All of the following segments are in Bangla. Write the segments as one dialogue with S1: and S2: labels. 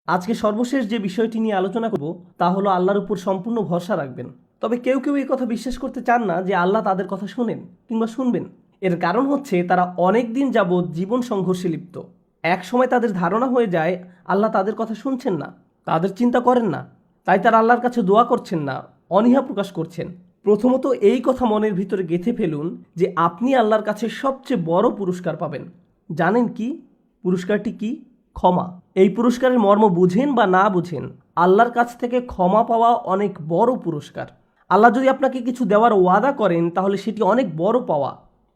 S1: আজকে সর্বশেষ যে বিষয়টি নিয়ে আলোচনা করব তা হলো আল্লাহর উপর সম্পূর্ণ ভরসা রাখবেন। তবে কেউ কেউ এই কথা বিশ্বাস করতে চান না যে আল্লাহ তাদের কথা শোনেন কিংবা শুনবেন। এর কারণ হচ্ছে তারা অনেক দিন যাবৎ জীবন সংঘর্ষে লিপ্ত। এক সময় তাদের ধারণা হয়ে যায় আল্লাহ তাদের কথা শুনছেন না, তাদের চিন্তা করেন না, তাই তারা আল্লাহর কাছে দোয়া করছেন না, অনীহা প্রকাশ করছেন। প্রথমত এই কথা মনের ভিতরে গেঁথে ফেলুন যে আপনি আল্লাহর কাছে সবচেয়ে বড় পুরস্কার পাবেন। জানেন কি পুরস্কারটি কি? ক্ষমা। এই পুরস্কারের মর্ম বুঝেন বা না বুঝেন, আল্লাহর কাছ থেকে ক্ষমা পাওয়া অনেক বড় পুরস্কার। আল্লাহ যদি আপনাকে কিছু দেওয়ার ওয়াদা করেন তাহলে সেটি অনেক বড় পাওয়া।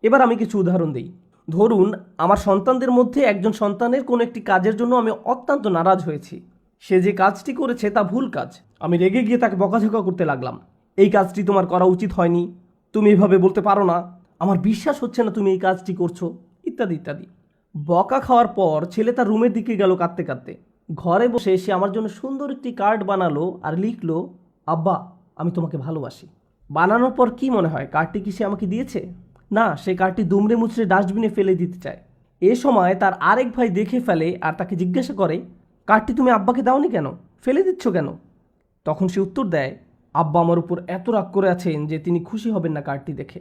S1: এবার আমি কিছু উদাহরণ দিই। ধরুন আমার সন্তানদের মধ্যে একজন সন্তানের কোনো একটি কাজের জন্য আমি অত্যন্ত নারাজ হয়েছি। সে যে কাজটি করেছে তা ভুল কাজ। আমি রেগে গিয়ে তাকে বকাঝকা করতে লাগলাম। এই কাজটি তোমার করা উচিত হয়নি, তুমি এভাবে বলতে পারো না, আমার বিশ্বাস হচ্ছে না তুমি এই কাজটি করছো, ইত্যাদি ইত্যাদি। বকা খাওয়ার পর ছেলে তার রুমের দিকে গেল কাঁদতে কাঁদতে। ঘরে বসে সে আমার জন্য সুন্দর একটি কার্ড বানালো আর লিখলো, আব্বা আমি তোমাকে ভালোবাসি। বানানোর পর কি মনে হয় কার্ডটি কি সে আমাকে দিয়েছে? না, সে কার্ডটি দুমড়ে মুচড়ে ডাস্টবিনে ফেলে দিতে চায়। এ সময় তার আরেক ভাই দেখে ফেলে আর তাকে জিজ্ঞাসা করে, কার্ডটি তুমি আব্বাকে দাওনি কেন, ফেলে দিচ্ছ কেন? তখন সে উত্তর দেয়, আব্বা আমার উপর এত রাগ করে আছেন যে তিনি খুশি হবেন না কার্ডটি দেখে,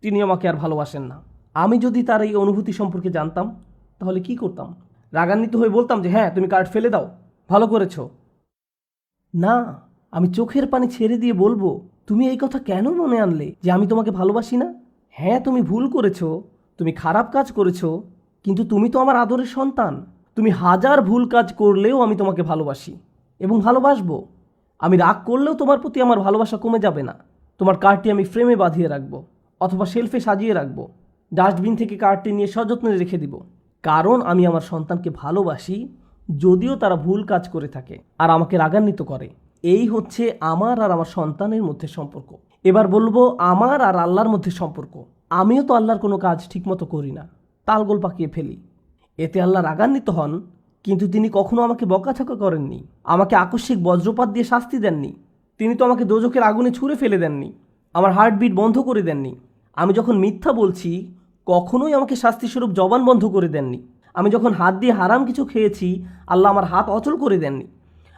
S1: তিনি আমাকে আর ভালোবাসেন না। আমি যদি তার এই অনুভূতি সম্পর্কে জানতাম তাহলে কি করতাম? রাগান্বিত হয়ে বলতাম যে হ্যাঁ তুমি কার্ড ফেলে দাও, ভালো করেছো? না, আমি চোখের পানি ছেড়ে দিয়ে বলবো, তুমি এই কথা কেন মনে আনলে যে আমি তোমাকে ভালোবাসি না? হ্যাঁ তুমি ভুল করেছো, তুমি খারাপ কাজ করেছো, কিন্তু তুমি তো আমার আদরের সন্তান। তুমি হাজার ভুল কাজ করলেও আমি তোমাকে ভালোবাসি এবং ভালোবাসবো। আমি রাগ করলেও তোমার প্রতি আমার ভালোবাসা কমে যাবে না। তোমার কার্ডটি আমি ফ্রেমে বাঁধিয়ে রাখবো অথবা শেলফে সাজিয়ে রাখবো। ডাস্টবিন থেকে কার্ডটি নিয়ে সযত্নে রেখে দিব, কারণ আমি আমার সন্তানকে ভালোবাসি যদিও তারা ভুল কাজ করে থাকে আর আমাকে রাগান্বিত করে। এই হচ্ছে আমার আর আমার সন্তানের মধ্যে সম্পর্ক। এবার বলবো আমার আর আল্লাহর মধ্যে সম্পর্ক। আমিও তো আল্লাহর কোনো কাজ ঠিকমতো করি না, তালগোল পাকিয়ে ফেলি। এতে আল্লাহ রাগান্বিত হন, কিন্তু তিনি কখনো আমাকে বকাঝকা করেননি, আমাকে আকস্মিক বজ্রপাত দিয়ে শাস্তি দেননি। তিনি তো আমাকে দোজখের আগুনে ছুঁড়ে ফেলে দেননি, আমার হার্টবিট বন্ধ করে দেননি। আমি যখন মিথ্যা বলছি কখনোই আমাকে শাস্তিস্বরূপ জবান বন্ধ করে দেননি। আমি যখন হাত দিয়ে হারাম কিছু খেয়েছি আল্লাহ আমার হাত অচল করে দেননি।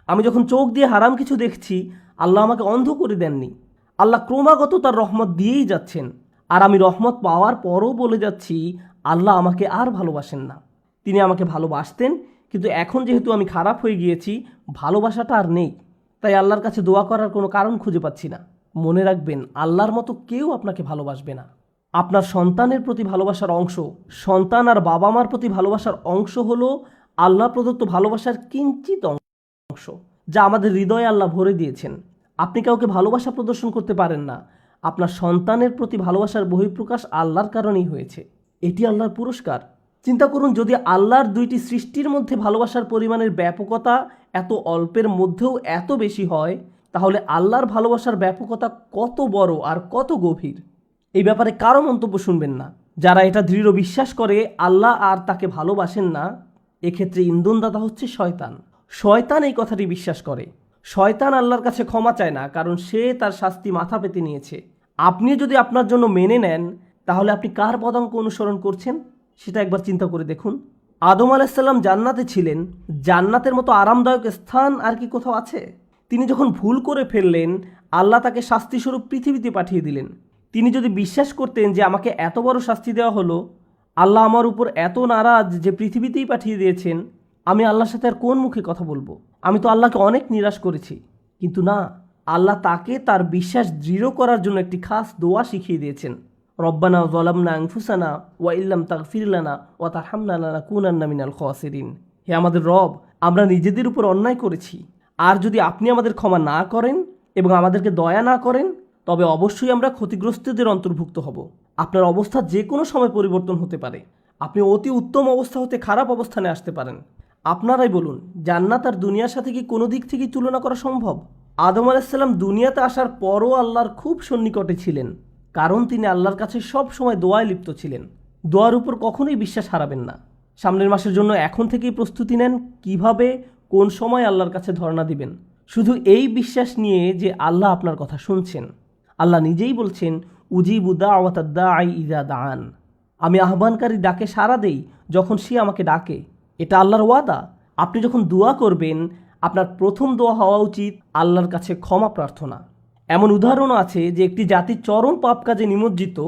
S1: আমি যখন চোখ দিয়ে হারাম কিছু দেখছি আল্লাহ আমাকে অন্ধ করে দেননি। আল্লাহ ক্রমাগত তার রহমত দিয়েই যাচ্ছেন, আর আমি রহমত পাওয়ার পরও বলে যাচ্ছি আল্লাহ আমাকে আর ভালোবাসেন না। তিনি আমাকে ভালোবাসতেন, কিন্তু এখন যেহেতু আমি খারাপ হয়ে গিয়েছি ভালোবাসাটা আর নেই, তাই আল্লাহর কাছে দোয়া করার কোনো কারণ খুঁজে পাচ্ছি না। মনে রাখবেন আল্লাহর মতো কেউ আপনাকে ভালোবাসবে না। আপনার সন্তানের প্রতি ভালোবাসার অংশ, সন্তান আর বাবা মার প্রতি ভালোবাসার অংশ হলো আল্লাহ প্রদত্ত ভালোবাসার কিঞ্চিত অংশ, যা আমাদের হৃদয়ে আল্লাহ ভরে দিয়েছেন। আপনি কাউকে ভালোবাসা প্রদর্শন করতে পারেন না, আপনার সন্তানের প্রতি ভালোবাসার বহিঃপ্রকাশ আল্লাহর কারণেই হয়েছে। এটি আল্লাহর পুরস্কার। চিন্তা করুন, যদি আল্লাহর দুইটি সৃষ্টির মধ্যে ভালোবাসার পরিমাণের ব্যাপকতা এত অল্পের মধ্যেও এত বেশি হয়, তাহলে আল্লাহর ভালোবাসার ব্যাপকতা কত বড় আর কত গভীর। এই ব্যাপারে কারো মন্তব্য শুনবেন না। যারা এটা দৃঢ় বিশ্বাস করে আল্লাহ আর তাকে ভালোবাসেন না, এক্ষেত্রে ইন্ধনদাতা হচ্ছে শয়তান। শয়তান এই কথাটি বিশ্বাস করে। শয়তান আল্লাহর কাছে ক্ষমা চায় না, কারণ সে তার শাস্তি মাথা পেতে নিয়েছে। আপনি যদি আপনার জন্য মেনে নেন, তাহলে আপনি কার পদাঙ্ক অনুসরণ করছেন সেটা একবার চিন্তা করে দেখুন। আদম আলাইসাল্লাম জান্নাতে ছিলেন, জান্নাতের মতো আরামদায়ক স্থান আর কি কোথাও আছে? তিনি যখন ভুল করে ফেললেন আল্লাহ তাকে শাস্তিস্বরূপ পৃথিবীতে পাঠিয়ে দিলেন। তিনি যদি বিশ্বাস করতেন যে আমাকে এত বড় শাস্তি দেওয়া হলো, আল্লাহ আমার উপর এত নারাজ যে পৃথিবীতেই পাঠিয়ে দিয়েছেন, আমি আল্লাহর সাথে আর কোন মুখে কথা বলবো? আমি তো আল্লাহকে অনেক নিরাশ করেছি। কিন্তু না, আল্লাহ তাকে তার বিশ্বাস দৃঢ় করার জন্য একটি খাস দোয়া শিখিয়ে দিয়েছেন। রব্বানা যালামনা আনফুসানা ওয়া ইল্লাম তাগফির লানা ওয়া তারহামনা লানাকুনান্না মিনাল খাসিরিন। হে আমাদের রব, আমরা নিজেদের উপর অন্যায় করেছি, আর যদি আপনি আমাদের ক্ষমা না করেন এবং আমাদেরকে দয়া না করেন তবে অবশ্যই আমরা ক্ষতিগ্রস্তদের অন্তর্ভুক্ত হব। আপনার অবস্থা যে কোনো সময় পরিবর্তন হতে পারে। আপনি অতি উত্তম অবস্থা হতে খারাপ অবস্থানে আসতে পারেন। আপনারাই বলুন, জান্নাত আর দুনিয়ার সাথে কি কোনো দিক থেকেই তুলনা করা সম্ভব? আদম আলাইসাল্লাম দুনিয়াতে আসার পরও আল্লাহর খুব সন্নিকটে ছিলেন, কারণ তিনি আল্লাহর কাছে সব সময় দোয়ায় লিপ্ত ছিলেন। দোয়ার উপর কখনোই বিশ্বাস হারাবেন না। সামনের মাসের জন্য এখন থেকেই প্রস্তুতি নেন, কিভাবে কোন সময় আল্লাহর কাছে ধর্ণা দিবেন, শুধু এই বিশ্বাস নিয়ে যে আল্লাহ আপনার কথা শুনছেন। আল্লাহ নিজেই বলছেন, উজিবু দাওয়াতাদ দাঈ ইযা দাআন। আমি আহ্বানকারী ডাকে সাড়া দেই যখন সে আমাকে ডাকে। এটা আল্লাহর ওয়াদা। আপনি যখন দোয়া করবেন আপনার প্রথম দোয়া হওয়া উচিত আল্লাহর কাছে ক্ষমা প্রার্থনা। এমন উদাহরণও আছে যে একটি জাতি চরম পাপ কাজে নিমজ্জিত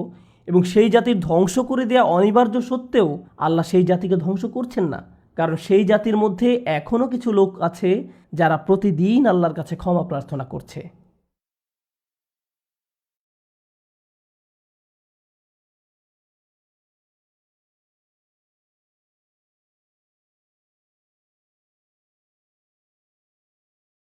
S1: এবং সেই জাতির ধ্বংস করে দেওয়া অনিবার্য সত্ত্বেও আল্লাহ সেই জাতিকে ধ্বংস করছেন না, কারণ সেই জাতির মধ্যে এখনও কিছু লোক আছে যারা প্রতিদিন আল্লাহর কাছে ক্ষমা প্রার্থনা করছে।